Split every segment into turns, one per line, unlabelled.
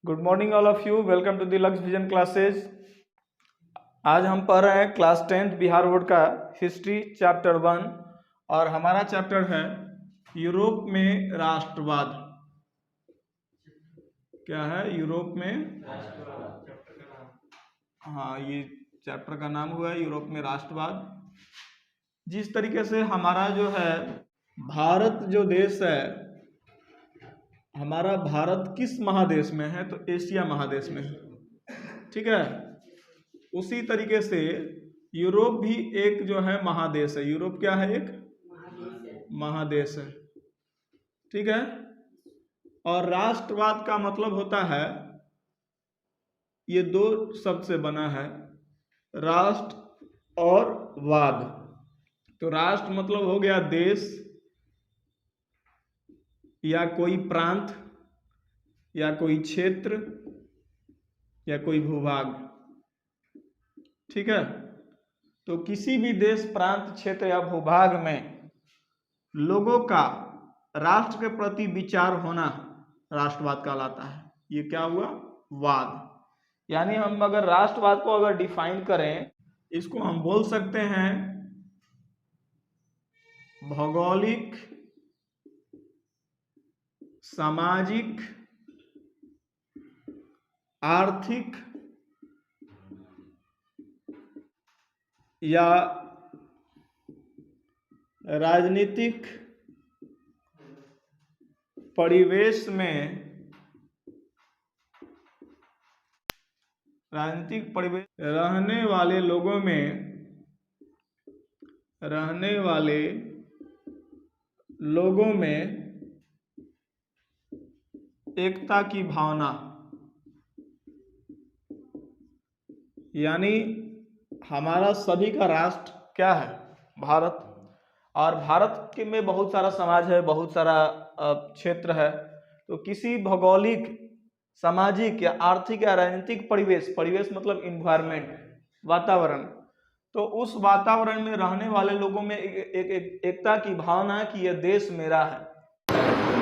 Good morning all of you. Welcome to the Lux Vision classes. आज हम पढ़ रहे हैं क्लास 10th बिहार बोर्ड का हिस्ट्री चैप्टर 1 और हमारा चैप्टर है यूरोप में राष्ट्रवाद। क्या है? यूरोप में हाँ, ये चैप्टर का नाम हुआ है यूरोप में राष्ट्रवाद। जिस तरीके से हमारा जो है भारत जो देश है, हमारा भारत किस महादेश में है? तो एशिया महादेश में है। ठीक है, उसी तरीके से यूरोप भी एक जो है महादेश है। यूरोप क्या है? एक महादेश है। ठीक है, और राष्ट्रवाद का मतलब होता है, ये दो शब्द से बना है, राष्ट्र और वाद। तो राष्ट्र मतलब हो गया देश या कोई प्रांत या कोई क्षेत्र या कोई भूभाग। ठीक है, तो किसी भी देश, प्रांत, क्षेत्र या भूभाग में लोगों का राष्ट्र के प्रति विचार होना राष्ट्रवाद कहलाता है। ये क्या हुआ? वाद। यानी हम अगर राष्ट्रवाद को अगर डिफाइन करें, इसको हम बोल सकते हैं भौगोलिक, सामाजिक, आर्थिक या राजनीतिक परिवेश में, रहने वाले लोगों में एकता की भावना। यानी हमारा सभी का राष्ट्र क्या है? भारत। और भारत के में बहुत सारा समाज है, बहुत सारा क्षेत्र है। तो किसी भौगोलिक, सामाजिक या आर्थिक या राजनीतिक परिवेश मतलब इन्वायरमेंट, वातावरण, तो उस वातावरण में रहने वाले लोगों में एकता की भावना कि यह देश मेरा है।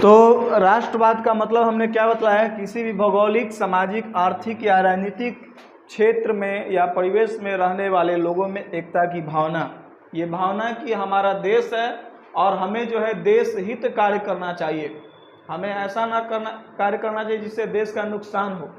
तो राष्ट्रवाद का मतलब हमने क्या बताया? किसी भी भौगोलिक, सामाजिक, आर्थिक या राजनीतिक क्षेत्र में या परिवेश में रहने वाले लोगों में एकता की भावना। ये भावना कि हमारा देश है और हमें जो है देश हित कार्य करना चाहिए। हमें ऐसा ना कार्य करना चाहिए जिससे देश का नुकसान हो,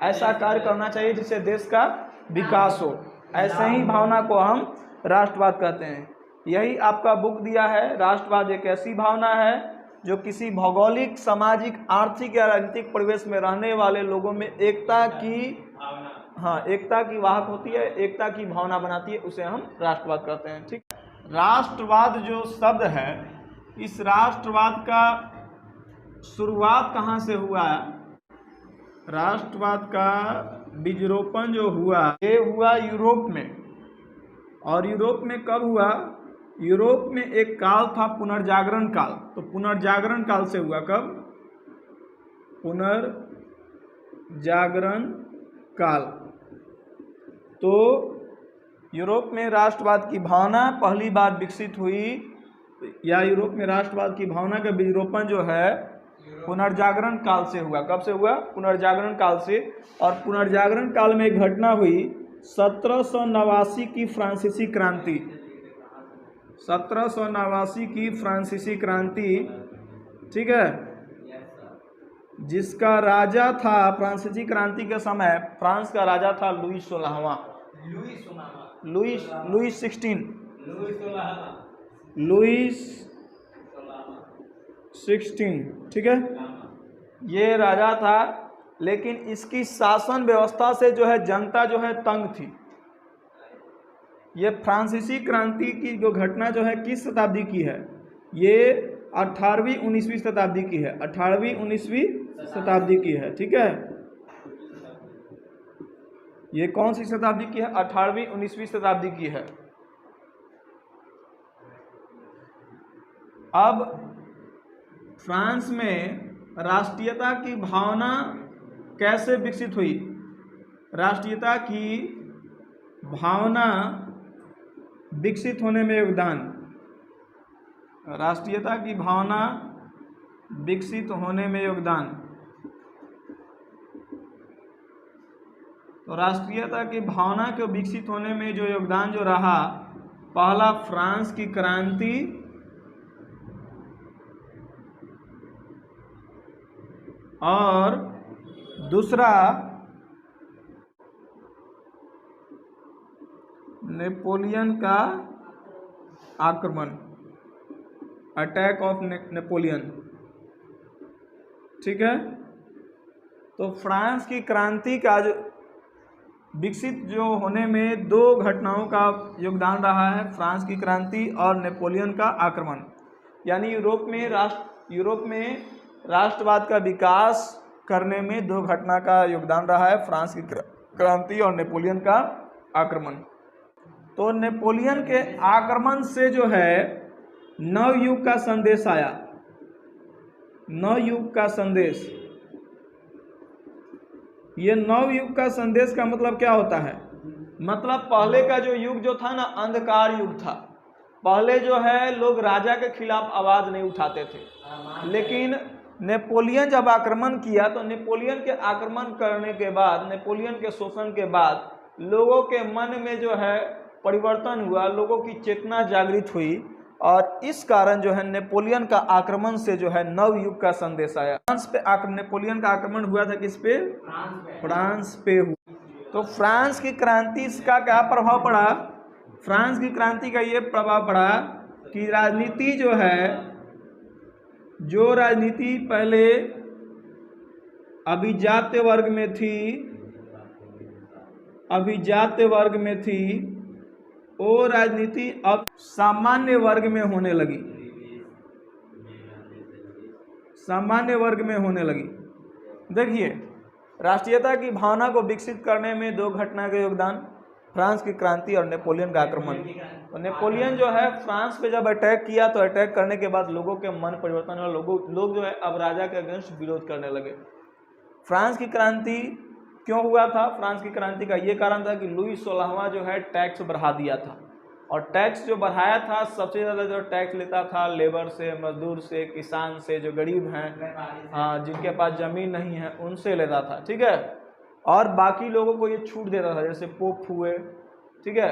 ऐसा कार्य करना चाहिए जिससे देश का विकास हो। ऐसे ही भावना को हम राष्ट्रवाद कहते हैं। यही आपका बुक दिया है। राष्ट्रवाद एक ऐसी भावना है जो किसी भौगोलिक, सामाजिक, आर्थिक या राजनीतिक परिवेश में रहने वाले लोगों में एकता की वाहक होती है, एकता की भावना बनाती है, उसे हम राष्ट्रवाद कहते हैं। ठीक, राष्ट्रवाद जो शब्द है, इस राष्ट्रवाद का शुरुआत कहाँ से हुआ? राष्ट्रवाद का बीजरोपण जो हुआ, ये हुआ यूरोप में। और यूरोप में कब हुआ? यूरोप में एक काल था पुनर्जागरण काल। तो पुनर्जागरण काल से हुआ। कब? पुनर्जागरण काल। तो यूरोप में राष्ट्रवाद की भावना पहली बार विकसित हुई, या यूरोप में राष्ट्रवाद की भावना का बीजरोपण जो है पुनर्जागरण काल से हुआ। कब से हुआ? पुनर्जागरण काल से। और पुनर्जागरण काल में एक घटना हुई 1789 की फ्रांसीसी क्रांति। 1789 की फ्रांसीसी क्रांति, ठीक है, जिसका राजा था, फ्रांसीसी क्रांति के समय फ्रांस का राजा था लुई 16वां, लुई 16, ठीक है, ये राजा था। लेकिन इसकी शासन व्यवस्था से जो है जनता जो है तंग थी। ये फ्रांसीसी क्रांति की जो घटना जो है किस शताब्दी की है? ये 18वीं 19वीं शताब्दी की है। 18वीं 19वीं शताब्दी की है। ठीक है, ये कौन सी शताब्दी की है? 18वीं 19वीं शताब्दी की है। अब फ्रांस में राष्ट्रीयता की भावना कैसे विकसित हुई? राष्ट्रीयता की भावना विकसित होने में योगदान, राष्ट्रीयता की भावना विकसित होने में योगदान तो राष्ट्रीयता की भावना के विकसित होने में जो योगदान जो रहा, पहला फ्रांस की क्रांति, और दूसरा नेपोलियन का आक्रमण, अटैक ऑफ नेपोलियन। ठीक है, तो फ्रांस की क्रांति का जो विकसित जो होने में दो घटनाओं का योगदान रहा है, फ्रांस की क्रांति और नेपोलियन का आक्रमण। यानी यूरोप में राष्ट्रवाद का विकास करने में दो घटना का योगदान रहा है, फ्रांस की क्रांति और नेपोलियन का आक्रमण। तो नेपोलियन के आक्रमण से जो है नवयुग का संदेश आया, नवयुग का संदेश। ये नवयुग का संदेश का मतलब क्या होता है? मतलब पहले का जो युग जो था ना, अंधकार युग था। पहले जो है लोग राजा के खिलाफ आवाज नहीं उठाते थे, लेकिन नेपोलियन जब आक्रमण किया तो नेपोलियन के आक्रमण करने के बाद, नेपोलियन के शोषण के बाद लोगों के मन में जो है परिवर्तन हुआ, लोगों की चेतना जागृत हुई, और इस कारण जो है नेपोलियन का आक्रमण से जो है नव युग का संदेश आया। फ्रांस पे नेपोलियन का आक्रमण हुआ था, किस पे? फ्रांस पे हुआ। तो फ्रांस की क्रांति का क्या प्रभाव पड़ा? फ्रांस की क्रांति का ये प्रभाव पड़ा कि राजनीति जो है, जो राजनीति पहले अभिजात्य वर्ग में थी, अभिजात्य वर्ग में थी, वो राजनीति अब सामान्य वर्ग में होने लगी, सामान्य वर्ग में होने लगी। देखिए, राष्ट्रीयता की भावना को विकसित करने में दो घटना का योगदान, फ्रांस की क्रांति और नेपोलियन का आक्रमण। तो नेपोलियन जो है फ्रांस पे जब अटैक किया तो अटैक करने के बाद लोगों के मन परिवर्तन हुआ, लोग जो है अब राजा के अगेंस्ट विरोध करने लगे। फ्रांस की क्रांति क्यों हुआ था? फ्रांस की क्रांति का ये कारण था कि लुई 16वां जो है टैक्स बढ़ा दिया था, और टैक्स जो बढ़ाया था सबसे ज़्यादा जो टैक्स लेता था लेबर से, मजदूर से, किसान से, जो गरीब हैं, हाँ, जिनके पास ज़मीन नहीं है, उनसे लेता था। ठीक है, और बाकी लोगों को ये छूट देता था, जैसे पोप हुए, ठीक है,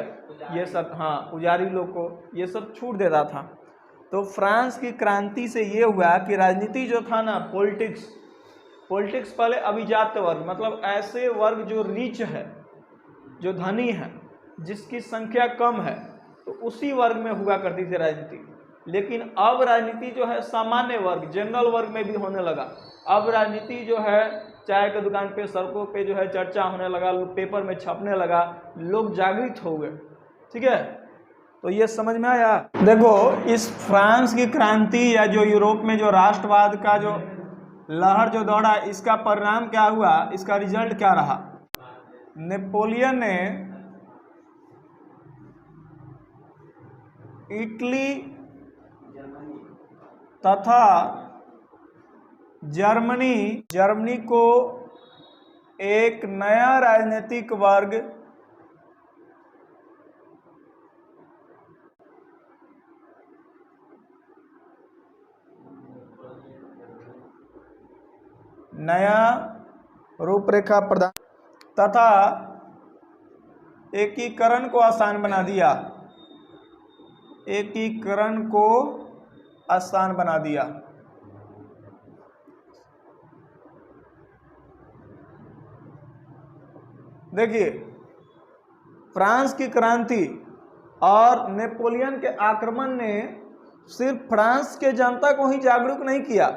ये सब, हाँ, पुजारी लोग को ये सब छूट देता था। तो फ्रांस की क्रांति से ये हुआ कि राजनीति जो था ना, पॉलिटिक्स पहले अभिजात्य वर्ग, मतलब ऐसे वर्ग जो रिच है, जो धनी है, जिसकी संख्या कम है, तो उसी वर्ग में हुआ करती थी राजनीति। लेकिन अब राजनीति जो है सामान्य वर्ग, जनरल वर्ग में भी होने लगा। अब राजनीति जो है चाय की दुकान पे, सड़कों पे जो है चर्चा होने लगा, पेपर में छपने लगा, लोग जागृत हो गए। ठीक है, तो ये समझ में आया। देखो, इस फ्रांस की क्रांति या जो यूरोप में जो राष्ट्रवाद का जो लहर जो दौड़ा, इसका परिणाम क्या हुआ, इसका रिजल्ट क्या रहा? नेपोलियन ने इटली तथा जर्मनी को एक नया राजनीतिक वर्ग, नया रूपरेखा प्रदान तथा एकीकरण को आसान बना दिया, एकीकरण को आसान बना दिया। देखिए, फ्रांस की क्रांति और नेपोलियन के आक्रमण ने सिर्फ फ्रांस के जनता को ही जागरूक नहीं किया,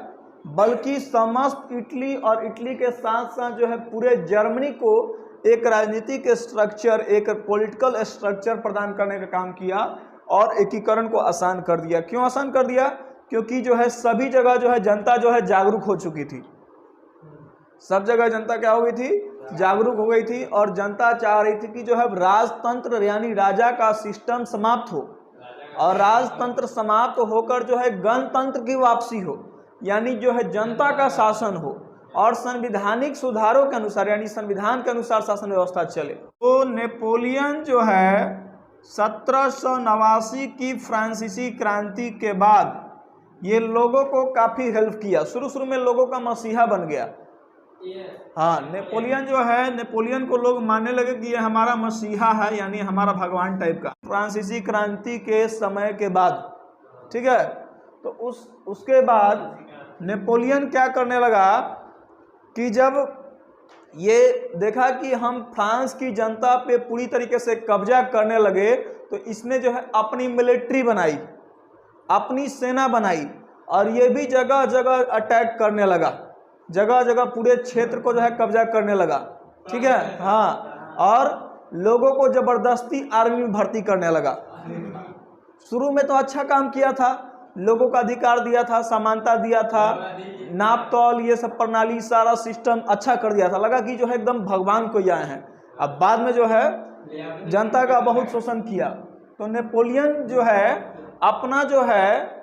बल्कि समस्त इटली और इटली के साथ साथ जो है पूरे जर्मनी को एक राजनीतिक स्ट्रक्चर, एक पॉलिटिकल स्ट्रक्चर प्रदान करने का काम किया और एकीकरण को आसान कर दिया। क्यों आसान कर दिया? क्योंकि जो है सभी जगह जो है जनता जो है जागरूक हो चुकी थी, सब जगह जनता क्या हो गई थी? जागरूक हो गई थी, और जनता चाह रही थी कि जो है राजतंत्र यानी राजा का सिस्टम समाप्त हो, और राजतंत्र समाप्त होकर जो है गणतंत्र की वापसी हो, यानी जो है जनता का शासन हो और संवैधानिक सुधारों के अनुसार यानी संविधान के अनुसार शासन व्यवस्था चले। तो नेपोलियन जो है 1789 की फ्रांसीसी क्रांति के बाद ये लोगों को काफ़ी हेल्प किया। शुरू में लोगों का मसीहा बन गया। हाँ, नेपोलियन जो है, नेपोलियन को लोग मानने लगे कि ये हमारा मसीहा है, यानी हमारा भगवान टाइप का। फ्रांसीसी क्रांति के समय के बाद, ठीक है, तो उसके बाद नेपोलियन क्या करने लगा कि जब ये देखा कि हम फ्रांस की जनता पे पूरी तरीके से कब्जा करने लगे, तो इसने जो है अपनी मिलिट्री बनाई, अपनी सेना बनाई, और ये भी जगह जगह अटैक करने लगा, जगह जगह पूरे क्षेत्र को जो है कब्जा करने लगा, ठीक है। हाँ, और लोगों को जबरदस्ती आर्मी में भर्ती करने लगा। शुरू में तो अच्छा काम किया था, लोगों का अधिकार दिया था, समानता दिया था, नाप तौल ये सब प्रणाली सारा सिस्टम अच्छा कर दिया था, लगा कि जो है एकदम भगवान को आए हैं। अब बाद में जो है जनता का बहुत शोषण किया, तो नेपोलियन जो है अपना जो है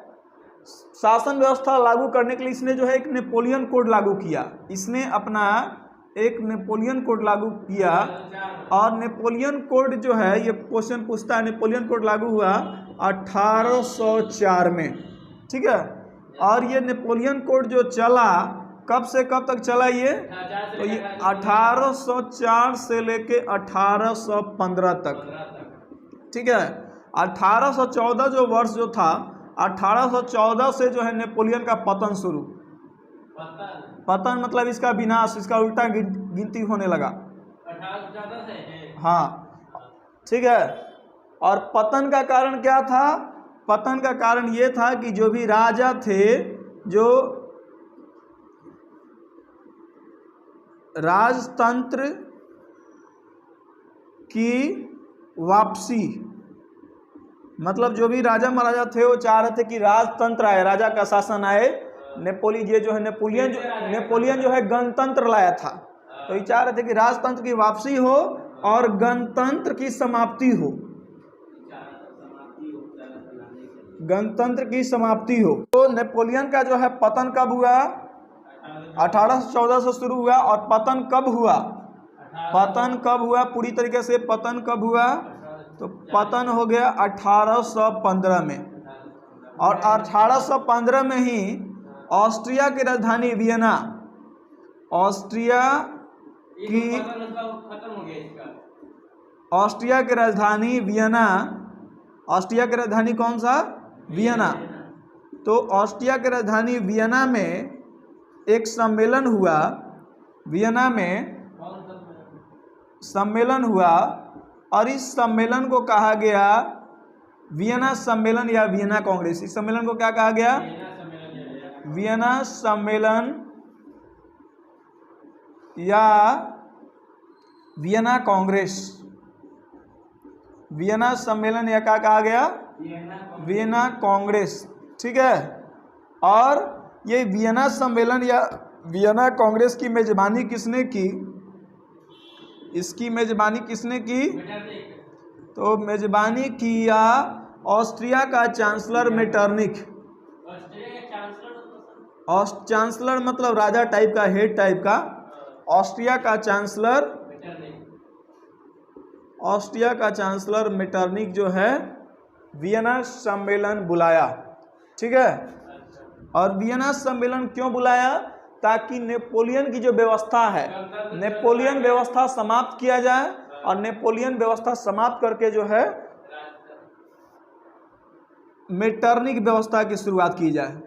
शासन व्यवस्था लागू करने के लिए इसने जो है एक नेपोलियन कोड लागू किया। इसने अपना एक नेपोलियन कोड लागू किया, और नेपोलियन कोड जो है, ये क्वेश्चन पूछता है, नेपोलियन कोड लागू हुआ 1804 में, ठीक है। और ये नेपोलियन कोड जो चला, कब से कब तक चला ये, तो ये 1804 से लेके 1815 तक, ठीक है। 1814 जो वर्ष जो था, 1814 से जो है नेपोलियन का पतन शुरू, पतन मतलब इसका विनाश, इसका उल्टा गिनती होने लगा। 1814 से, हाँ, ठीक है। और पतन का कारण क्या था? पतन का कारण ये था कि जो भी राजा थे, जो राजतंत्र की वापसी, मतलब जो भी राजा महाराजा थे वो चाह रहे थे कि राजतंत्र आए, राजा का शासन आए। ये जो है नेपोलियन जो है गणतंत्र लाया था, तो ये चाह रहे थे कि राजतंत्र की वापसी हो और गणतंत्र की समाप्ति हो, गणतंत्र की समाप्ति हो। तो नेपोलियन का जो है पतन कब हुआ? 1814 से शुरू हुआ, और पतन कब हुआ? पतन कब हुआ पूरी तरीके से? पतन कब हुआ? तो पतन हो गया 1815 में, और 1815 में ही ऑस्ट्रिया की राजधानी वियना, ऑस्ट्रिया की राजधानी वियना, ऑस्ट्रिया की राजधानी कौन सा? वियना। तो ऑस्ट्रिया की राजधानी वियना में एक सम्मेलन हुआ, वियना में सम्मेलन हुआ, और इस सम्मेलन को कहा गया वियना सम्मेलन या वियना कांग्रेस। इस सम्मेलन को क्या कहा गया? वियना सम्मेलन या वियना कांग्रेस। वियना सम्मेलन या क्या कहा गया? वियना कांग्रेस, ठीक है। और ये वियना सम्मेलन या वियना कांग्रेस की मेजबानी किसने की? इसकी मेजबानी किसने की? तो मेजबानी किया ऑस्ट्रिया का चांसलर मेटरनिख। चांसलर मतलब राजा टाइप का, हेड टाइप का। ऑस्ट्रिया का चांसलर मेटरनिख जो है वियना सम्मेलन बुलाया, ठीक है। और वियना सम्मेलन क्यों बुलाया? ताकि नेपोलियन की जो व्यवस्था है, नेपोलियन व्यवस्था समाप्त किया जाए, और नेपोलियन व्यवस्था समाप्त करके जो है मेटरनिख व्यवस्था की शुरुआत की जाए।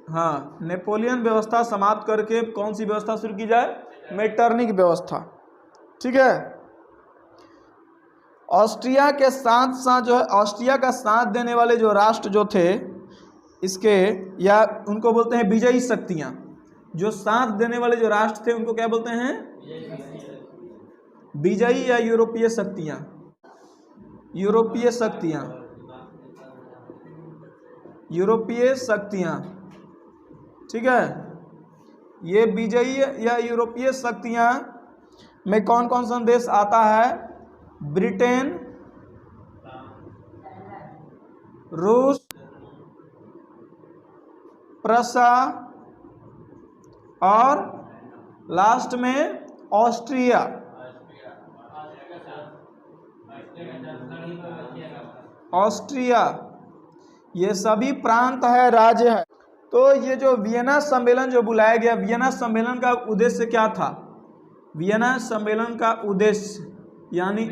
हाँ, नेपोलियन व्यवस्था समाप्त करके कौन सी व्यवस्था शुरू की जाए? मेटरनिख व्यवस्था, ठीक है। ऑस्ट्रिया के साथ साथ जो है, ऑस्ट्रिया का साथ देने वाले जो राष्ट्र जो थे इसके, या उनको बोलते हैं विजयी शक्तियां। जो साथ देने वाले जो राष्ट्र थे उनको क्या बोलते हैं? विजयी या यूरोपीय शक्तियां। यूरोपीय शक्तियां, ठीक है। ये विजयी या यूरोपीय शक्तियां में कौन कौन सा देश आता है? ब्रिटेन, रूस, प्रसा, और लास्ट में ऑस्ट्रिया। ऑस्ट्रिया, ये सभी प्रांत है, राज्य है। तो ये जो वियना सम्मेलन जो बुलाया गया, वियना सम्मेलन का उद्देश्य क्या था? वियना सम्मेलन का उद्देश्य यानी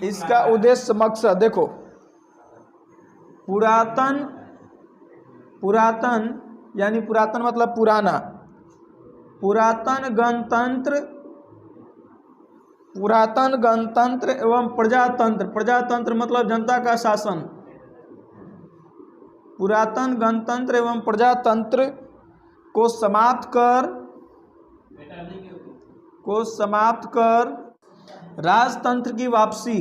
इसका उद्देश्य मकसद देखो, पुरातन यानी पुरातन मतलब पुराना, पुरातन गणतंत्र एवं प्रजातंत्र, प्रजातंत्र मतलब जनता का शासन, पुरातन गणतंत्र एवं प्रजातंत्र को समाप्त कर राजतंत्र की वापसी,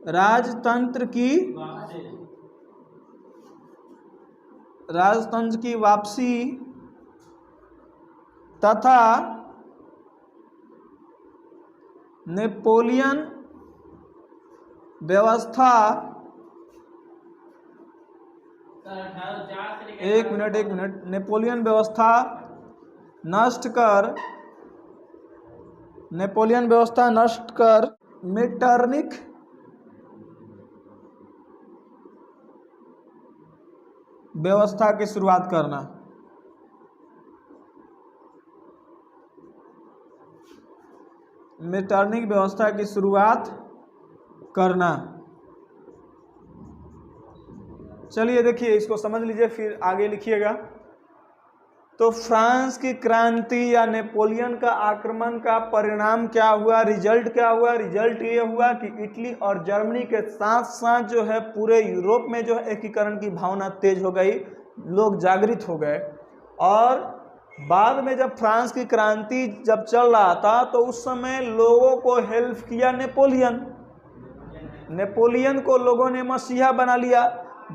राजतंत्र की वापसी तथा नेपोलियन व्यवस्था, एक मिनट, नेपोलियन व्यवस्था नष्ट कर मेटरनिक व्यवस्था की शुरुआत करना। मेटरनिक व्यवस्था की शुरुआत करना। चलिए देखिए, इसको समझ लीजिए फिर आगे लिखिएगा। तो फ्रांस की क्रांति या नेपोलियन का आक्रमण का परिणाम क्या हुआ, रिजल्ट क्या हुआ? रिजल्ट ये हुआ कि इटली और जर्मनी के साथ साथ जो है पूरे यूरोप में जो है एकीकरण की भावना तेज हो गई, लोग जागृत हो गए। और बाद में जब फ्रांस की क्रांति जब चल रहा था तो उस समय लोगों को हेल्प किया नेपोलियन को लोगों ने मसीहा बना लिया।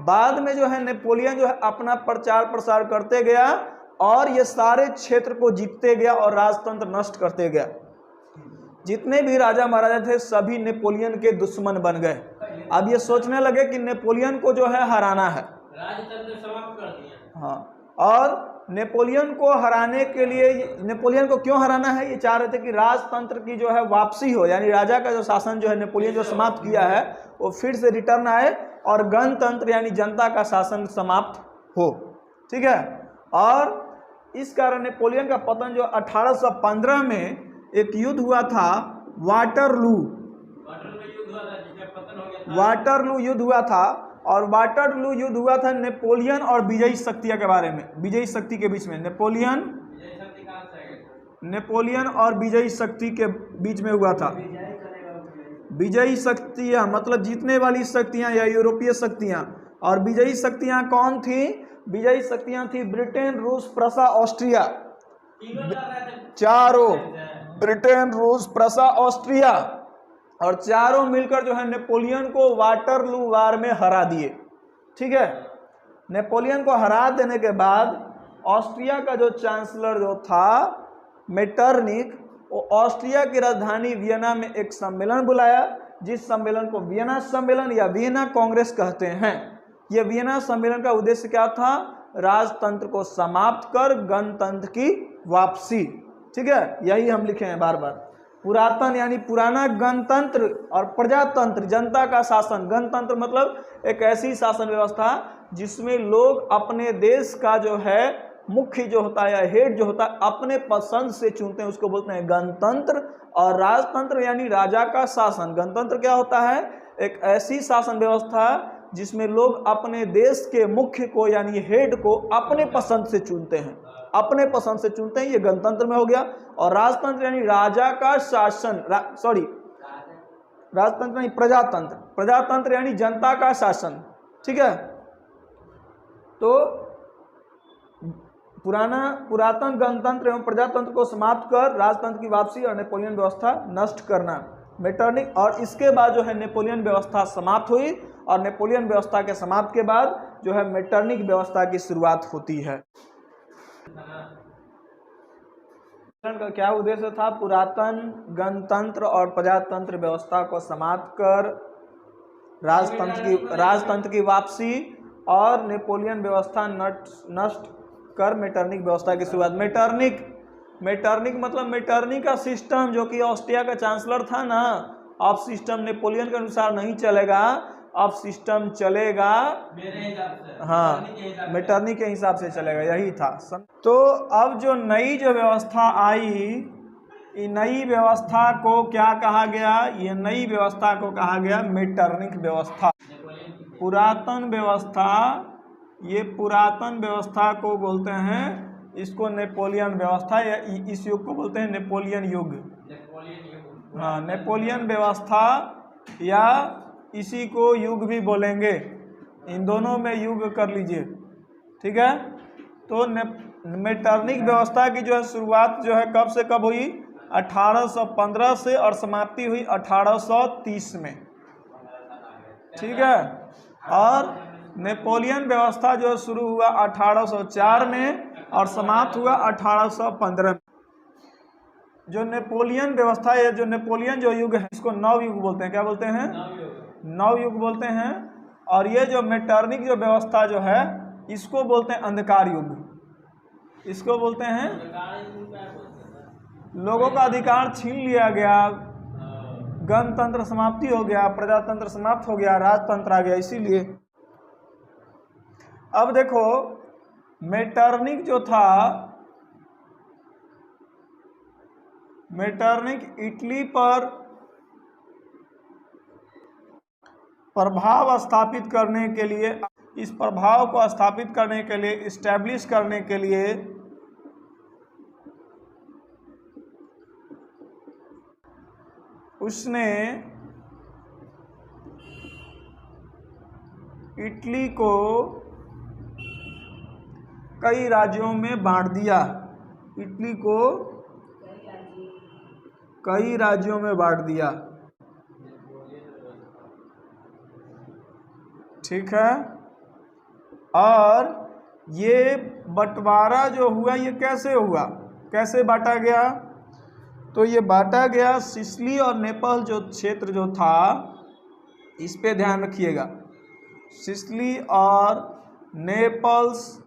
बाद में जो है नेपोलियन जो है अपना प्रचार प्रसार करते गया और ये सारे क्षेत्र को जीतते गया और राजतंत्र नष्ट करते गया। जितने भी राजा महाराजा थे सभी नेपोलियन के दुश्मन बन गए। अब ये सोचने लगे कि नेपोलियन को जो है हराना है,
राजतंत्र समाप्त कर दिया।
हाँ, और नेपोलियन को हराने के लिए, नेपोलियन को क्यों हराना है, ये चाह रहे थे कि राजतंत्र की जो है वापसी हो, यानी राजा का जो शासन जो है नेपोलियन जो समाप्त किया है वो फिर से रिटर्न आए और गणतंत्र यानी जनता का शासन समाप्त हो। ठीक है। और इस कारण नेपोलियन का पतन जो 1815 में एक युद्ध हुआ था, वाटरलू युद्ध हुआ था। और वाटरलू युद्ध हुआ था नेपोलियन और विजयी शक्तियों के बारे में, विजयी शक्ति के बीच में, नेपोलियन और विजयी शक्ति के बीच में हुआ था। विजयी शक्तियां मतलब जीतने वाली शक्तियां या यूरोपीय शक्तियां। और विजयी शक्तियां कौन थी? विजयी शक्तियां थी ब्रिटेन, रूस, प्रसा, ऑस्ट्रिया। चारों, ब्रिटेन, रूस, प्रसा, ऑस्ट्रिया, और चारों मिलकर जो है नेपोलियन को वाटरलू वार में हरा दिए। ठीक है। नेपोलियन को हरा देने के बाद ऑस्ट्रिया का जो चांसलर जो था मेटरनिक, वो ऑस्ट्रिया की राजधानी वियना में एक सम्मेलन बुलाया, जिस सम्मेलन को वियना सम्मेलन या वियना कांग्रेस कहते हैं। यह वियना सम्मेलन का उद्देश्य क्या था? राजतंत्र को समाप्त कर गणतंत्र की वापसी। ठीक है, यही हम लिखे हैं बार बार। पुरातन यानी पुराना गणतंत्र और प्रजातंत्र जनता का शासन। गणतंत्र मतलब एक ऐसी शासन व्यवस्था जिसमें लोग अपने देश का जो है मुख्य जो होता है या हेड जो होता है अपने पसंद से चुनते हैं, उसको बोलते हैं गणतंत्र। और राजतंत्र यानी राजा का शासन। गणतंत्र क्या होता है? एक ऐसी शासन व्यवस्था जिसमें लोग अपने देश के मुख्य को यानी हेड को अपने पसंद से चुनते हैं, अपने पसंद से चुनते हैं, ये गणतंत्र में हो गया। और राजतंत्र यानी राजा का शासन, राजतंत्र यानी प्रजातंत्र, प्रजातंत्र यानी जनता का शासन। ठीक है। तो पुरातन गणतंत्र एवं प्रजातंत्र को समाप्त कर राजतंत्र की वापसी और नेपोलियन व्यवस्था नष्ट करना, मेटरनिक। और इसके बाद जो है नेपोलियन व्यवस्था समाप्त हुई और नेपोलियन व्यवस्था के समाप्त के बाद जो है मेटरनिक व्यवस्था की शुरुआत होती है। का क्या उद्देश्य था? पुरातन गणतंत्र और प्रजातंत्र व्यवस्था को समाप्त कर राजतंत्र की वापसी और नेपोलियन व्यवस्था नष्ट कर मेटरनिक व्यवस्था की शुरुआत। मेटरनिक मतलब मेटरनिक का सिस्टम, जो कि ऑस्ट्रिया का चांसलर था ना। अब सिस्टम नेपोलियन के अनुसार नहीं चलेगा, अब सिस्टम चलेगा।
मेरे हिसाब से
हाँ,
करने के हिसाब से।
मैटरनी के हिसाब से चलेगा, यही था। तो अब जो नई जो व्यवस्था आई, ये नई व्यवस्था को क्या कहा गया? ये नई व्यवस्था को कहा गया मैटरनिक व्यवस्था। पुरातन व्यवस्था, ये पुरातन व्यवस्था को बोलते हैं, इसको नेपोलियन व्यवस्था या इस युग को बोलते हैं नेपोलियन युग। हाँ, नेपोलियन व्यवस्था या इसी को युग भी बोलेंगे, इन दोनों में युग कर लीजिए, ठीक है। तो मैटरनिक व्यवस्था की जो है शुरुआत जो है कब से कब हुई? 1815 से, और समाप्ति हुई 1830 में, ठीक है। और नेपोलियन व्यवस्था जो शुरू हुआ 1804 में और समाप्त हुआ 1815 में। जो नेपोलियन व्यवस्था या जो नेपोलियन जो युग है, इसको नव युग बोलते हैं। क्या बोलते हैं? नव युग बोलते हैं। और ये जो मैटरनिक जो व्यवस्था जो है, इसको बोलते हैं अंधकार युग। इसको बोलते हैं, लोगों का अधिकार छीन लिया गया, गणतंत्र समाप्ति हो गया, प्रजातंत्र समाप्त हो गया, राजतंत्र आ गया, इसीलिए। अब देखो, मैटरनिक जो था, मैटरनिक इटली पर प्रभाव स्थापित करने के लिए, इस प्रभाव को स्थापित करने के लिए, इस्टेब्लिश करने के लिए उसने इटली को कई राज्यों में बांट दिया। इटली को कई राज्यों में बांट दिया, ठीक है। और ये बंटवारा जो हुआ, ये कैसे हुआ, कैसे बांटा गया? तो ये बांटा गया, सिसिली और नेपल जो क्षेत्र जो था, इस पे ध्यान रखिएगा। सिसिली और नेपल्स,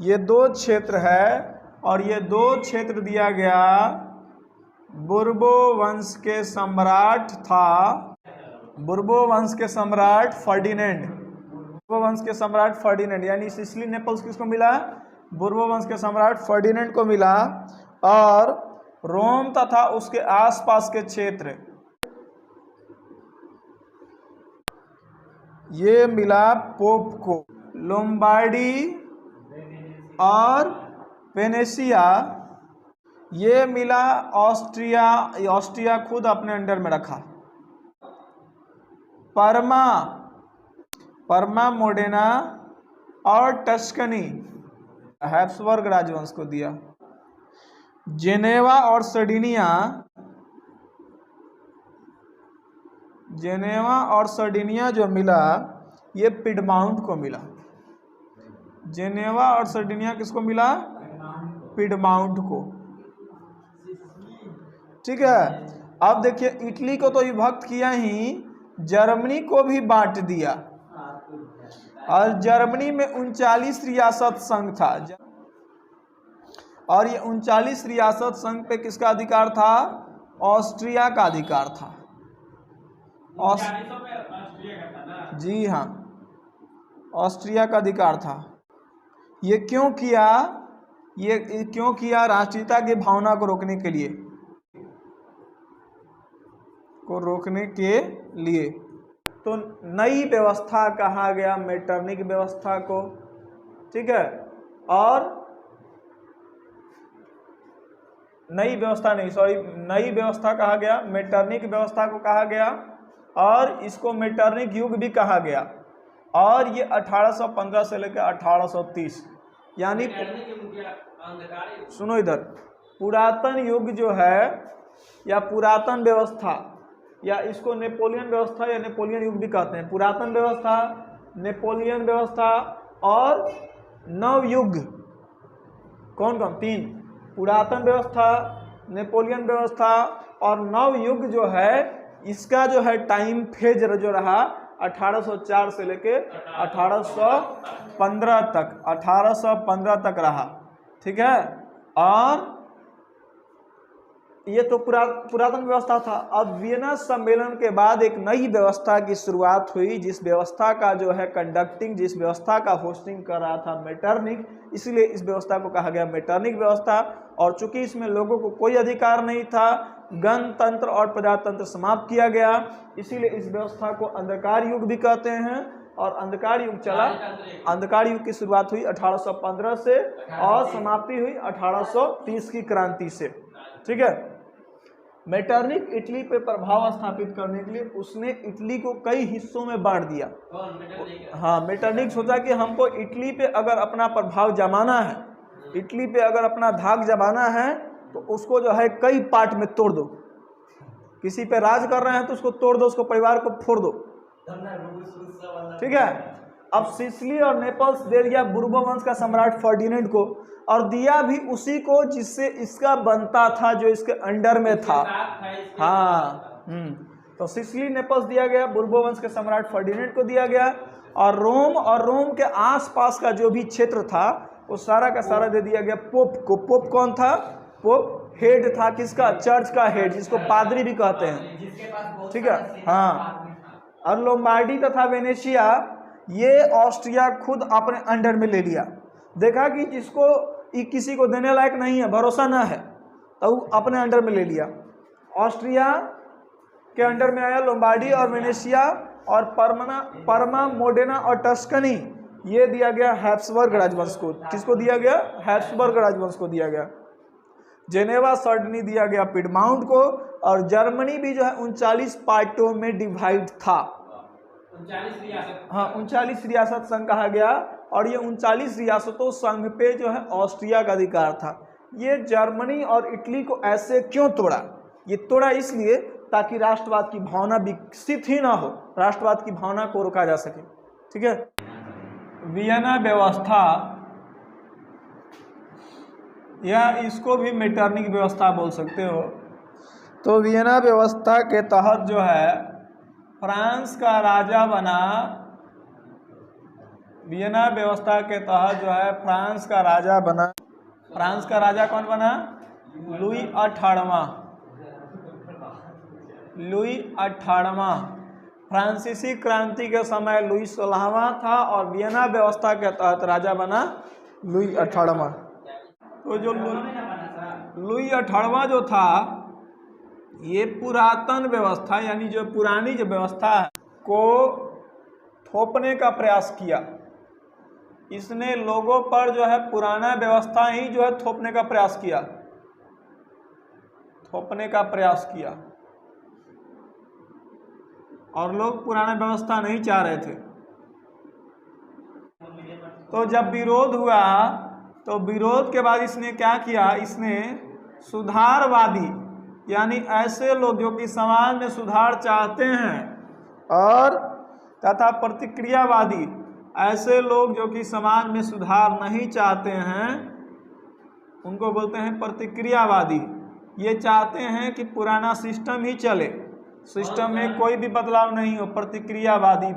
ये दो क्षेत्र है, और ये दो क्षेत्र दिया गया बुर्बो वंश के सम्राट था, बुर्बो वंश के सम्राट फर्डिनेंड। बुर्बो वंश के सम्राट फर्डिनेंड, यानी सिसिली नेपल्स किसको मिला? बुर्बो वंश के सम्राट फर्डिनेंड को मिला। और रोम तथा उसके आसपास के क्षेत्र, ये मिला पोप को। लोम्बार्डी और वेनेशिया, ये मिला ऑस्ट्रिया। ऑस्ट्रिया खुद अपने अंडर में रखा। परमा, मोडेना और टस्कनी हैब्सबर्ग राजवंश को दिया। जेनेवा और सर्डिनिया जो मिला, ये पिडमाउंट को मिला। जेनेवा और सर्डिनिया किसको मिला? पिडमाउंट को, ठीक है। अब देखिए, इटली को तो विभक्त किया ही, जर्मनी को भी बांट दिया। और जर्मनी में 39 रियासत संघ था, और ये 39 रियासत संघ पे किसका अधिकार था? ऑस्ट्रिया का अधिकार था। जी हाँ, ऑस्ट्रिया का अधिकार था। ये क्यों किया? ये क्यों किया? राष्ट्रीयता की भावना को रोकने के लिए, तो नई व्यवस्था कहा गया मैटरनिक व्यवस्था को, ठीक है। और नई व्यवस्था कहा गया, मैटरनिक व्यवस्था को कहा गया, और इसको मैटरनिक युग भी कहा गया। और ये 1815 से लेकर 1830, यानी सुनो इधर, पुरातन युग जो है, या पुरातन व्यवस्था, या इसको नेपोलियन व्यवस्था या नेपोलियन युग भी कहते हैं। पुरातन व्यवस्था, नेपोलियन व्यवस्था और नवयुग, कौन कौन? 3। पुरातन व्यवस्था, नेपोलियन व्यवस्था और नवयुग जो है, इसका जो है टाइम फेज जो रहा 1804 से लेके 1815 तक रहा, ठीक है। और ये तो पुरातन व्यवस्था था। अब वियना सम्मेलन के बाद एक नई व्यवस्था की शुरुआत हुई, जिस व्यवस्था का जो है कंडक्टिंग, जिस व्यवस्था का होस्टिंग कर रहा था मेटरनिक, इसलिए इस व्यवस्था को कहा गया मेटरनिक व्यवस्था। और चूंकि इसमें लोगों को कोई अधिकार नहीं था, गणतंत्र और प्रजातंत्र समाप्त किया गया, इसीलिए इस व्यवस्था को अंधकार युग भी कहते हैं। और अंधकार युग चला, अंधकार युग की शुरुआत हुई 1815 से और समाप्ति हुई 1830 की क्रांति से। ठीक है। मेटरनिक इटली पे प्रभाव स्थापित करने के लिए उसने इटली को कई हिस्सों में बांट दिया। हाँ, मेटरनिक सोचा कि हमको इटली पे अगर अपना प्रभाव जमाना है, इटली पे अगर अपना धाक जमाना है, तो उसको जो है कई पार्ट में तोड़ दो। किसी पे राज कर रहे हैं तो उसको तोड़ दो, उसको परिवार को फोड़ दो। ठीक है। अब सिसिली और नेपल्स दे दिया बुर्बो वंश का सम्राट फर्डिनेंड को, और दिया भी उसी को जिससे इसका बनता था, जो इसके अंडर में था। हाँ, तो सिसिली नेपल्स दिया गया, बुर्बो वंश के सम्राट फर्डिनेंड को दिया गया, और रोम के आसपास का जो भी क्षेत्र था वो सारा का सारा दे दिया गया पोप को। पोप कौन था? पोप हेड था किसका? चर्च का हेड, जिसको पादरी भी कहते हैं। ठीक है। हाँ, और लोम्बार्डी तथा वेनेशिया ये ऑस्ट्रिया खुद अपने अंडर में ले लिया। देखा कि जिसको किसी को देने लायक नहीं है, भरोसा ना है, तो अपने अंडर में ले लिया। ऑस्ट्रिया के अंडर में आया लोम्बार्डी और वेनेशिया, और परमा, मोडेना और टस्कनी ये दिया गया हैब्सबर्ग राजवंश को। किसको दिया गया? हैब्सबर्ग राजवंश को दिया गया। जेनेवा सर्डनी दिया गया पिडमाउंट को, और जर्मनी भी जो है 39 पार्टों में डिवाइड था।
39 रियासत।
हाँ, 39 रियासत संघ कहा गया, और ये 39 रियासतों संघ पे जो है ऑस्ट्रिया का अधिकार था। ये जर्मनी और इटली को ऐसे क्यों तोड़ा? ये तोड़ा इसलिए ताकि राष्ट्रवाद की भावना विकसित ही ना हो, राष्ट्रवाद की भावना को रोका जा सके। ठीक है। वियना व्यवस्था, या इसको भी मेटरनिक व्यवस्था बोल सकते हो। तो वियना व्यवस्था के तहत जो है फ्रांस का राजा बना, वियना व्यवस्था के तहत जो है फ्रांस का राजा बना। फ्रांस का राजा कौन बना? लुई 18वां। लुई 18वां। फ्रांसीसी क्रांति के समय लुई 16वां था, और वियना व्यवस्था के तहत राजा बना लुई 18वां। तो जो लुई 18वां जो था, ये पुरातन व्यवस्था यानी जो पुरानी जो व्यवस्था है को थोपने का प्रयास किया। इसने लोगों पर जो है पुराना व्यवस्था ही जो है थोपने का प्रयास किया, थोपने का प्रयास किया, और लोग पुराना व्यवस्था नहीं चाह रहे थे। तो जब विरोध हुआ, तो विरोध के बाद इसने क्या किया? इसने सुधारवादी यानी ऐसे लोग जो कि समाज में सुधार चाहते हैं, और तथा प्रतिक्रियावादी ऐसे लोग जो कि समाज में सुधार नहीं चाहते हैं, उनको बोलते हैं प्रतिक्रियावादी। ये चाहते हैं कि पुराना सिस्टम ही चले, सिस्टम में कोई भी बदलाव नहीं हो। प्रतिक्रियावादी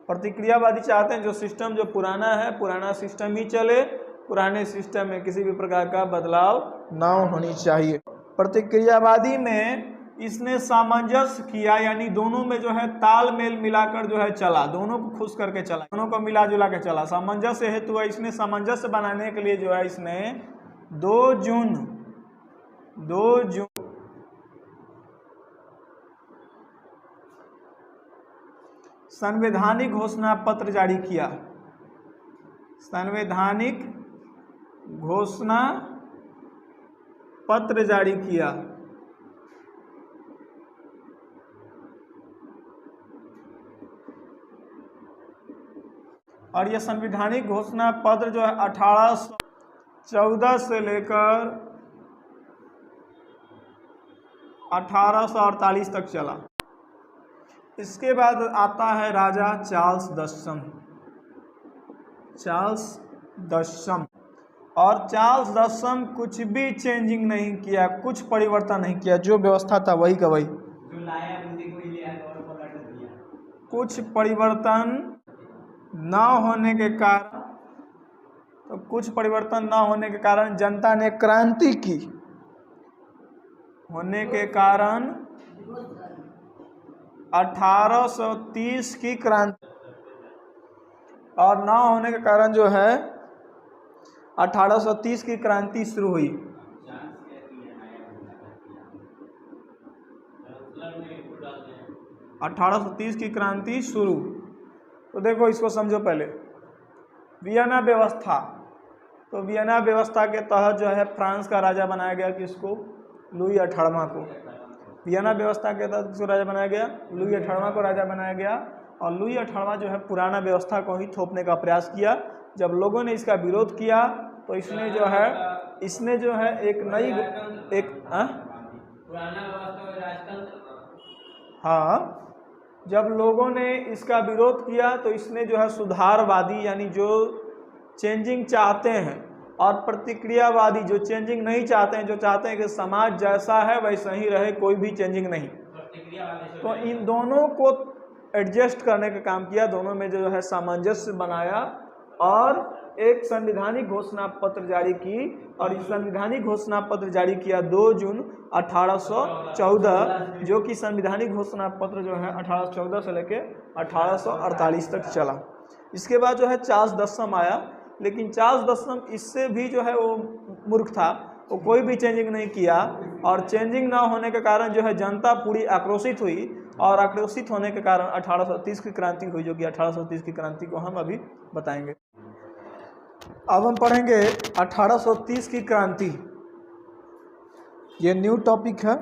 प्रतिक्रियावादी चाहते हैं जो सिस्टम जो पुराना है, पुराना सिस्टम ही चले, पुराने सिस्टम में किसी भी प्रकार का बदलाव ना होनी चाहिए। प्रतिक्रियावादी में इसने सामंजस्य किया, यानी दोनों में जो है तालमेल मिलाकर जो है चला, दोनों को खुश करके चला, दोनों को मिला जुला के चला। सामंजस्य हेतु है इसने सामंजस्य बनाने के लिए जो है इसने 2 जून संवैधानिक घोषणा पत्र जारी किया। संवैधानिक घोषणा पत्र जारी किया। और यह संवैधानिक घोषणा पत्र जो है 1814 से लेकर 1848 तक चला। इसके बाद आता है राजा चार्ल्स दसम। और चार्ल्स दसम कुछ भी चेंजिंग नहीं किया, कुछ परिवर्तन नहीं किया, जो व्यवस्था था वही का वही। कुछ परिवर्तन ना होने के कारण जनता ने क्रांति की, होने के कारण 1830 की क्रांति, और ना होने के कारण जो है 1830 की क्रांति शुरू हुई। 1830 की क्रांति शुरू। तो देखो इसको समझो पहले। वियना व्यवस्था, तो वियना व्यवस्था के तहत जो है फ्रांस का राजा बनाया गया किसको? लुई 18वां को। वियना व्यवस्था के तहत किसको राजा बनाया गया? लुई 18वां को राजा बनाया गया। और लुई 18वां जो है पुराना व्यवस्था को ही थोपने का प्रयास किया। जब लोगों ने इसका विरोध किया तो इसने जो है एक नई हाँ, जब लोगों ने इसका विरोध किया तो इसने जो है सुधारवादी, यानी जो चेंजिंग चाहते हैं, और प्रतिक्रियावादी जो चेंजिंग नहीं चाहते हैं, जो चाहते हैं कि समाज जैसा है वैसा ही रहे, कोई भी चेंजिंग नहीं, तो इन दोनों को एडजस्ट करने का काम किया। दोनों में जो है सामंजस्य बनाया और एक संविधानिक घोषणा पत्र जारी की। और इस संविधानिक घोषणा पत्र जारी किया 2 जून 1814, जो कि संविधानिक घोषणा पत्र जो है 1814 से लेके 1848 तक चला। इसके बाद जो है चार्ल्स दसम आया, लेकिन चार्ल्स दसम इससे भी जो है वो मूर्ख था, वो कोई भी चेंजिंग नहीं किया। और चेंजिंग ना होने के कारण जो है जनता पूरी आक्रोशित हुई, और आक्रोशित होने के कारण 1830 की क्रांति हुई, जो कि 1830 की क्रांति को हम अभी बताएंगे। अब हम पढ़ेंगे 1830 की क्रांति। ये न्यू टॉपिक है।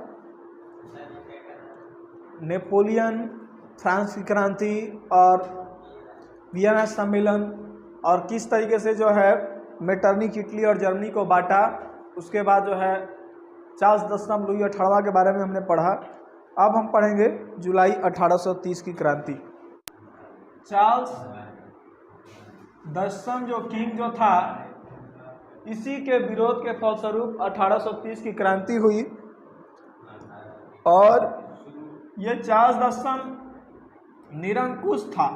नेपोलियन, फ्रांस की क्रांति और वियना सम्मेलन, और किस तरीके से जो है मेटरनिक इटली और जर्मनी को बांटा। उसके बाद जो है चार्ल्स दसम, लुई 18वां के बारे में हमने पढ़ा। अब हम पढ़ेंगे जुलाई 1830 की क्रांति। चार्ल्स दसम जो किंग जो था, इसी के विरोध के फलस्वरूप 1830 की क्रांति हुई। और ये चार्ल्स दसम निरंकुश था।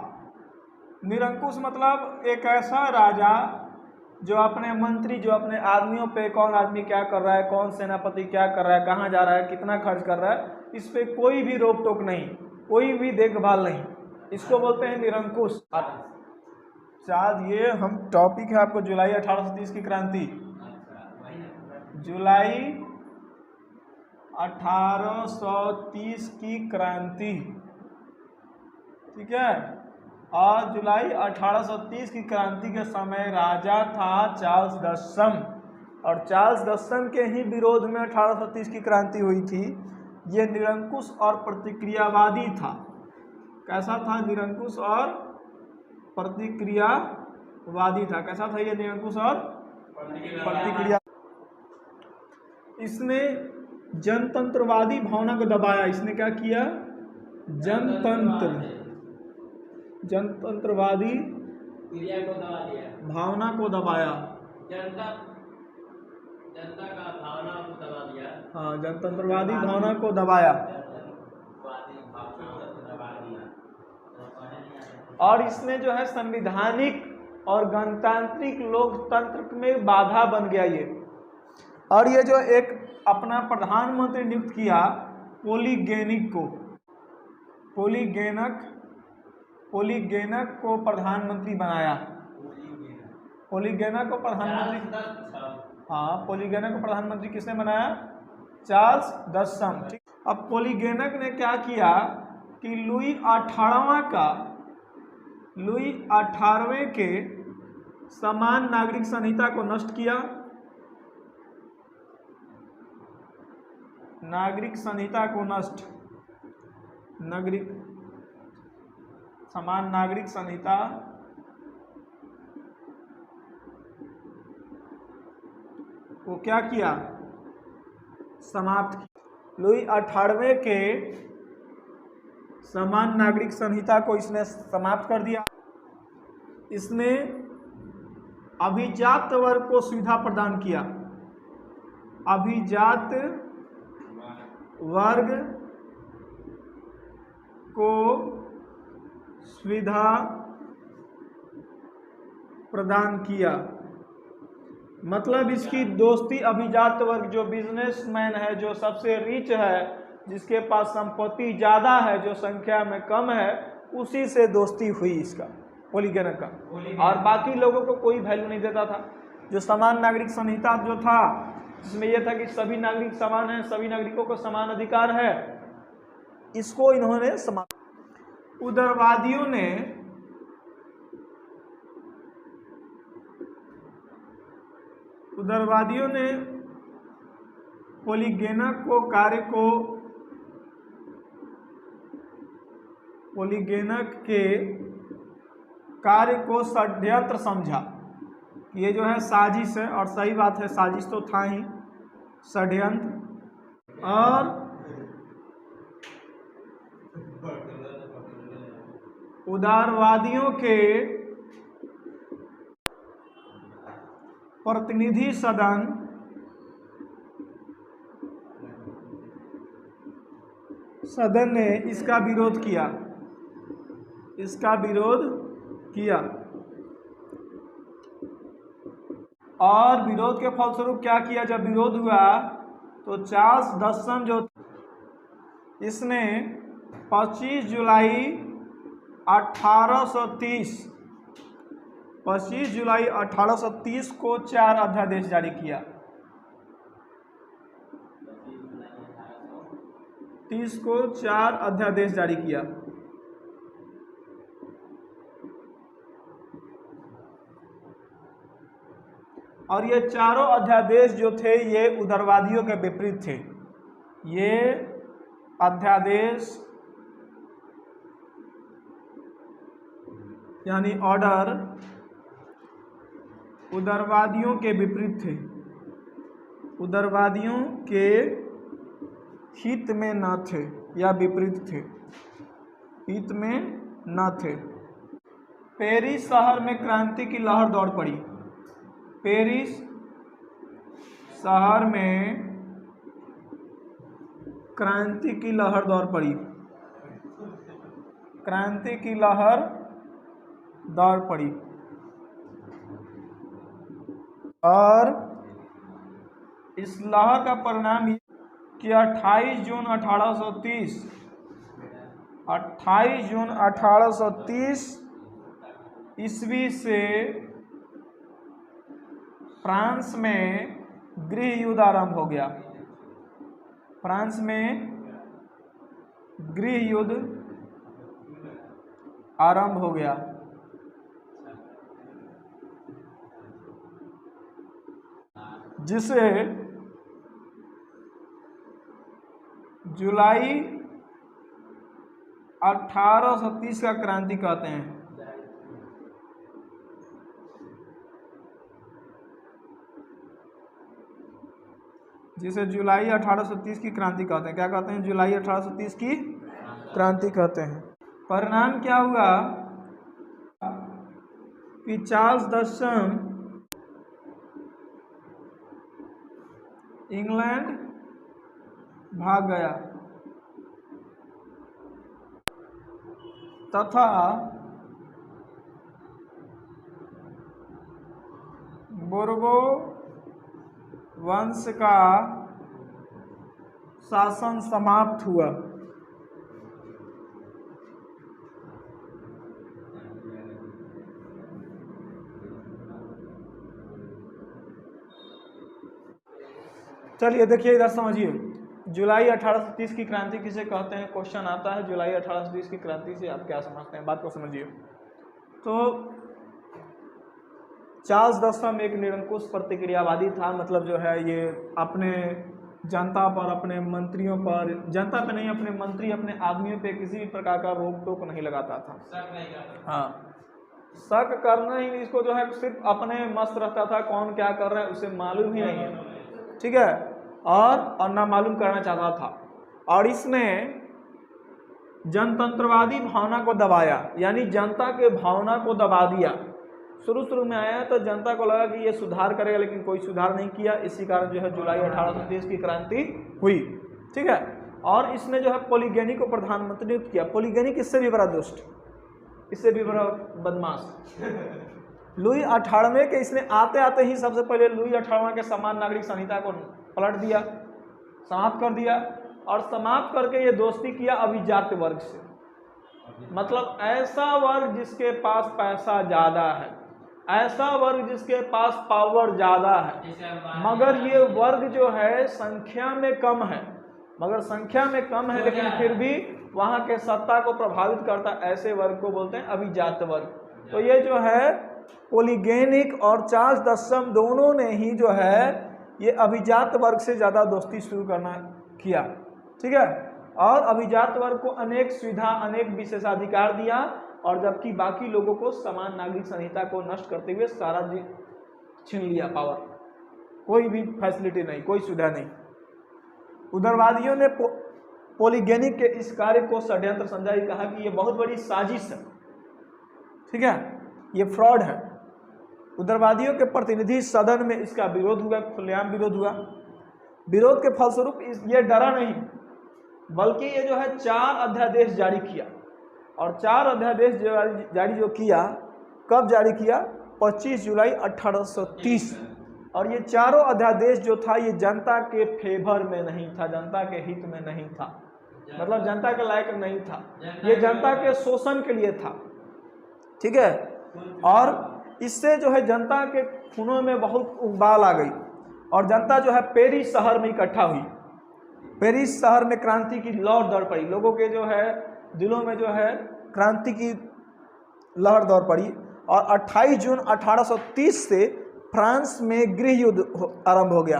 निरंकुश मतलब एक ऐसा राजा जो अपने मंत्री, जो अपने आदमियों पे, कौन आदमी क्या कर रहा है, कौन सेनापति क्या कर रहा है, कहाँ जा रहा है, कितना खर्च कर रहा है, इस पे कोई भी रोक टोक नहीं, कोई भी देखभाल नहीं, इसको बोलते हैं निरंकुश। शायद ये हम टॉपिक है आपको जुलाई 1830 की क्रांति। जुलाई 1830 की क्रांति, ठीक है। और जुलाई 1830 की क्रांति के समय राजा था चार्ल्स दसम, और चार्ल्स दसम के ही विरोध में 1830 की क्रांति हुई थी। ये निरंकुश और प्रतिक्रियावादी था। कैसा था? निरंकुश और प्रतिक्रियावादी था। कैसा था ये निरंकुश और प्रतिक्रिया? इसने जनतंत्रवादी भावना को दबाया। इसने क्या किया? जनतंत्रवादी
क्रिया को दबा दिया,
भावना को दबाया।
जनता का भावना को दबा दिया।
हाँ, जनतंत्रवादी भावना को दबाया। और इसने जो है संविधानिक और गणतांत्रिक लोकतंत्र में बाधा बन गया ये। और ये जो एक अपना प्रधानमंत्री नियुक्त किया पोलीगेनिक को, पोलीगेनक को प्रधानमंत्री बनाया। पोलीगेनक को प्रधानमंत्री, हाँ, पोलीगेनक को प्रधानमंत्री किसने बनाया? चार्ल्स दसम। अब पोलीगेनक ने क्या किया कि लुई 18वें के समान नागरिक संहिता को नष्ट किया। नागरिक संहिता को नष्ट, समान नागरिक संहिता को क्या किया? समाप्त किया। लुई 18वें के समान नागरिक संहिता को इसने समाप्त कर दिया। इसने अभिजात वर्ग को सुविधा प्रदान किया। अभिजात वर्ग को सुविधा प्रदान किया। मतलब इसकी दोस्ती अभिजात वर्ग, जो बिजनेसमैन है, जो सबसे रिच है, जिसके पास संपत्ति ज़्यादा है, जो संख्या में कम है, उसी से दोस्ती हुई इसका, पॉलीगैनक का। और बाकी लोगों को कोई वैल्यू नहीं देता था। जो समान नागरिक संहिता जो था, जिसमें यह था कि सभी नागरिक समान हैं, सभी नागरिकों को समान अधिकार है, इसको इन्होंने उदारवादियों ने पॉलीगैनक के कार्य को षड्यंत्र समझा। ये जो है साजिश है, और सही बात है, साजिश तो था ही, षड्यंत्र। और उदारवादियों के प्रतिनिधि सदन ने इसका विरोध किया। और विरोध के फलस्वरूप क्या किया, जब विरोध हुआ तो चार्ल्स डस्सन जो इसने 25 जुलाई 1830 को 4 अध्यादेश जारी किया। 30 को 4 अध्यादेश जारी किया। और ये चारों अध्यादेश जो थे ये उदारवादियों के विपरीत थे। ये अध्यादेश यानी ऑर्डर उदारवादियों के विपरीत थे, उदारवादियों के हित में न थे या विपरीत थे, हित में न थे। पेरिस शहर में क्रांति की लहर दौड़ पड़ी। पेरिस शहर में क्रांति की लहर दौड़ पड़ी। क्रांति की लहर दौड़ पड़ी। और इस लहर का परिणाम ये कि 28 जून 1830 ईस्वी से फ्रांस में गृह युद्ध आरंभ हो गया। फ्रांस में गृह युद्ध आरंभ हो गया। जिसे जुलाई 1830 का क्रांति कहते हैं। जिसे जुलाई 1830 की क्रांति कहते हैं। क्या कहते हैं? जुलाई 1830 की क्रांति कहते हैं। परिणाम क्या हुआ कि चार्ल्स डस्सन इंग्लैंड भाग गया तथा बोर्बो वंश का शासन समाप्त हुआ। चलिए देखिए इधर समझिए, जुलाई 1830 की क्रांति किसे कहते हैं? क्वेश्चन आता है जुलाई 1830 की क्रांति से आप क्या समझते हैं, बात को समझिए। तो चार्ल्स डस्सन एक निरंकुश प्रतिक्रियावादी था। मतलब जो है ये अपने जनता पर, अपने मंत्रियों पर, जनता पे नहीं, अपने मंत्री, अपने आदमियों पे किसी भी प्रकार का रोक टोक नहीं लगाता था। हाँ, शक करना ही इसको जो है सिर्फ अपने मस्त रहता था, कौन क्या कर रहा है उसे मालूम ही नहीं है, ठीक है, और ना मालूम करना चाहता था। और इसने जनतंत्रवादी भावना को दबाया, यानी जनता के भावना को दबा दिया। शुरू में आया तो जनता को लगा कि ये सुधार करेगा, लेकिन कोई सुधार नहीं किया। इसी कारण जो है जुलाई 1830 की क्रांति हुई, ठीक है। और इसने जो है पॉलीगैनी को प्रधानमंत्री नियुक्त किया। पॉलीगैनी किससे भी बड़ा दुष्ट, इससे भी बड़ा बदमाश, लुई 18वें के इसने आते आते ही सबसे पहले लुई 18वां के समान नागरिक संहिता को पलट दिया, समाप्त कर दिया, और समाप्त करके ये दोस्ती किया अभिजात वर्ग से। मतलब ऐसा वर्ग जिसके पास पैसा ज़्यादा है, ऐसा वर्ग जिसके पास पावर ज़्यादा है, मगर ये वर्ग जो है संख्या में कम है, लेकिन फिर भी वहाँ के सत्ता को प्रभावित करता, ऐसे वर्ग को बोलते हैं अभिजात वर्ग। तो ये जो है पोलीगेनिक और चार्ल्स दसम दोनों ने ही जो है ये अभिजात वर्ग से ज़्यादा दोस्ती शुरू करना किया, ठीक है। और अभिजात वर्ग को अनेक सुविधा, अनेक विशेषाधिकार दिया, और जबकि बाकी लोगों को समान नागरिक संहिता को नष्ट करते हुए सारा छीन लिया पावर, कोई भी फैसिलिटी नहीं, कोई सुविधा नहीं। उदारवादियों ने पोलीगेनिक के इस कार्य को षड्यंत्र समझा, कहा कि ये बहुत बड़ी साजिश है, ठीक है, ये फ्रॉड है। उदारवादियों के प्रतिनिधि सदन में इसका विरोध हुआ, खुलेआम विरोध हुआ। विरोध के फलस्वरूप ये डरा नहीं, बल्कि ये जो है 4 अध्यादेश जारी किया, और 4 अध्यादेश जारी जो किया, कब जारी किया? 25 जुलाई 1830। और ये चारों अध्यादेश जो था ये जनता के फेवर में नहीं था, जनता के हित में नहीं था, मतलब जनता के लायक नहीं था, ये जनता के शोषण के लिए था, ठीक है। और इससे जो है जनता के खूनों में बहुत उबाल आ गई, और जनता जो है पेरिस शहर में इकट्ठा हुई। पेरिस शहर में क्रांति की लहर दौड़ पड़ी, लोगों के जो है दिलों में जो है क्रांति की लहर दौड़ पड़ी। और 28 जून 1830 से फ्रांस में गृह युद्ध आरंभ हो गया।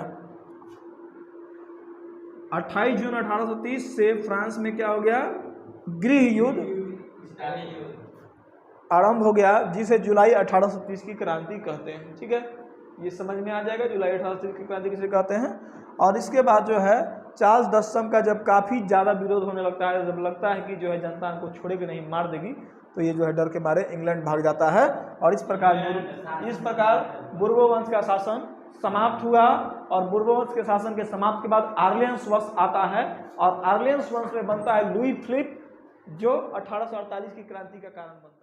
28 जून 1830 से फ्रांस में क्या हो गया? गृह युद्ध आरंभ हो गया, जिसे जुलाई 1830 की क्रांति कहते हैं, ठीक है। ये समझ में आ जाएगा जुलाई 1830 की क्रांति किसे कहते हैं। और इसके बाद जो है चार्ल्स दसम का जब काफ़ी ज़्यादा विरोध होने लगता है, जब लगता है कि जो है जनता को छोड़ेगी नहीं, मार देगी, तो ये जो है डर के मारे इंग्लैंड भाग जाता है। और इस प्रकार बुर्बो वंश का शासन समाप्त हुआ। और बुर्बो वंश के शासन के समाप्त के बाद आर्लियंस वंश आता है, और आर्लियंस वंश में बनता है लुई फिलिप, जो 1848 की क्रांति का कारण बनता है।